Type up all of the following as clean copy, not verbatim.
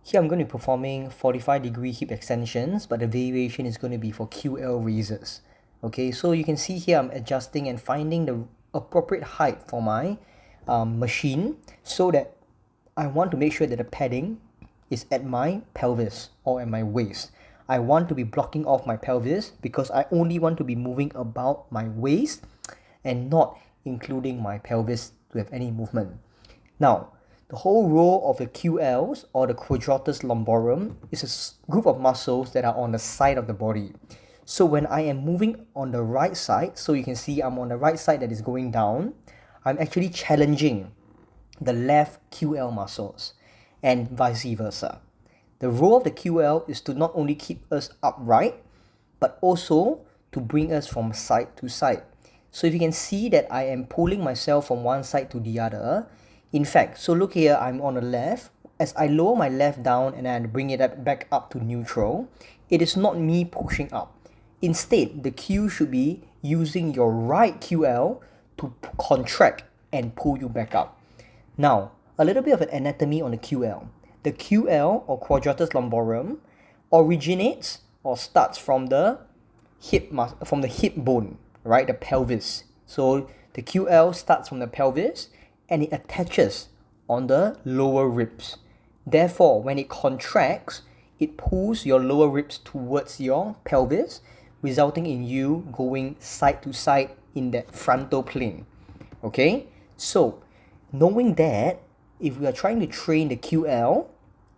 Here I'm going to be performing 45-degree hip extensions, but the variation is going to be for QL raises. Okay, so you can see here I'm adjusting and finding the appropriate height for my machine, so that I want to make sure that the padding is at my pelvis or at my waist. I want to be blocking off my pelvis because I only want to be moving about my waist and not including my pelvis to have any movement. Now, the whole role of the QLs, or the quadratus lumborum, is a group of muscles that are on the side of the body. So when I am moving on the right side, so you can see I'm on the right side that is going down, I'm actually challenging the left QL muscles and vice versa. The role of the QL is to not only keep us upright, but also to bring us from side to side. So if you can see that I am pulling myself from one side to the other, in fact, so look here, I'm on the left. As I lower my left down and then bring it back up to neutral, it is not me pushing up. Instead, the Q should be using your right QL to contract and pull you back up. Now, a little bit of an anatomy on the QL. The QL, or quadratus lumborum, originates or starts from the hip bone, right? The pelvis. So the QL starts from the pelvis and it attaches on the lower ribs. Therefore, when it contracts, it pulls your lower ribs towards your pelvis, resulting in you going side to side in that frontal plane. Okay? So, knowing that, if we are trying to train the QL,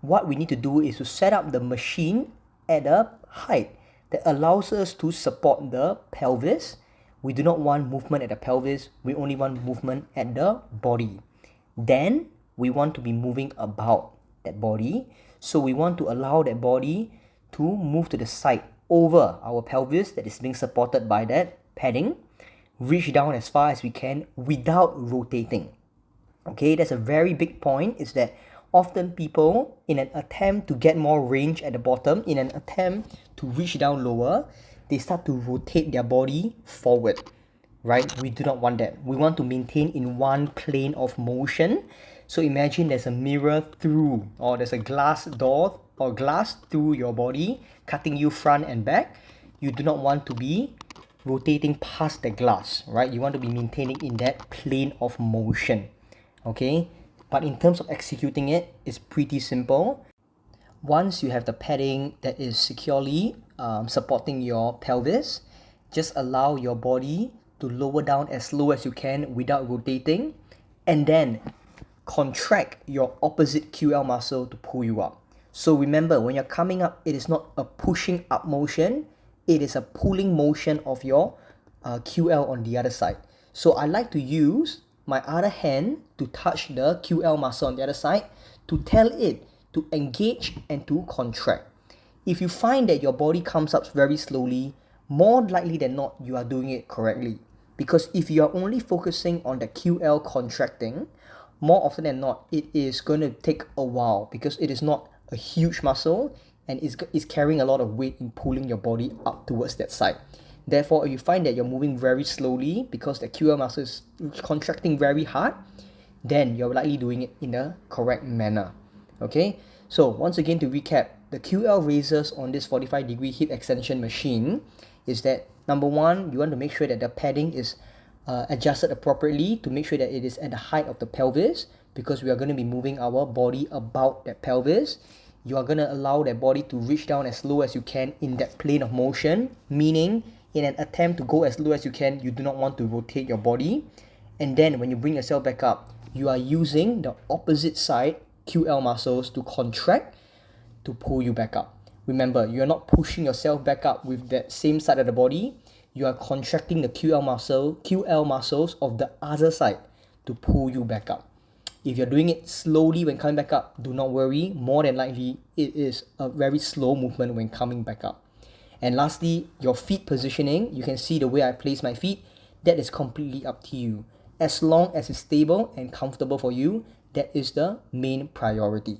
what we need to do is to set up the machine at a height that allows us to support the pelvis. We do not want movement at the pelvis, we only want movement at the body. Then, we want to be moving about that body. So we want to allow that body to move to the side over our pelvis that is being supported by that padding. Reach down as far as we can without rotating. Okay, that's a very big point, is that often people, in an attempt to get more range at the bottom, in an attempt to reach down lower, they start to rotate their body forward, right? We do not want that. We want to maintain in one plane of motion. So imagine there's a mirror through, or there's a glass door or glass through your body, cutting you front and back. You do not want to be rotating past the glass, right? You want to be maintaining in that plane of motion, okay? But in terms of executing it, it's pretty simple. Once you have the padding that is securely supporting your pelvis, just allow your body to lower down as low as you can without rotating, and then contract your opposite QL muscle to pull you up. So remember, when you're coming up, it is not a pushing up motion, it is a pulling motion of your QL on the other side. So I like to use my other hand to touch the QL muscle on the other side to tell it to engage and to contract. If you find that your body comes up very slowly, more likely than not, you are doing it correctly. Because if you are only focusing on the QL contracting, more often than not, it is going to take a while because it is not a huge muscle and is carrying a lot of weight in pulling your body up towards that side. Therefore, if you find that you're moving very slowly because the QL muscle is contracting very hard, then you're likely doing it in the correct manner. Okay, so once again, to recap, the QL raises on this 45-degree hip extension machine is that, number one, you want to make sure that the padding is adjusted appropriately to make sure that it is at the height of the pelvis, because we are going to be moving our body about that pelvis. You are going to allow that body to reach down as low as you can in that plane of motion, meaning in an attempt to go as low as you can, you do not want to rotate your body. And then when you bring yourself back up, you are using the opposite side QL muscles to contract to pull you back up. Remember, you're not pushing yourself back up with that same side of the body. You are contracting the QL muscles of the other side to pull you back up. If you're doing it slowly when coming back up, do not worry. More than likely, it is a very slow movement when coming back up. And lastly, your feet positioning. You can see the way I place my feet. That is completely up to you. As long as it's stable and comfortable for you, that is the main priority.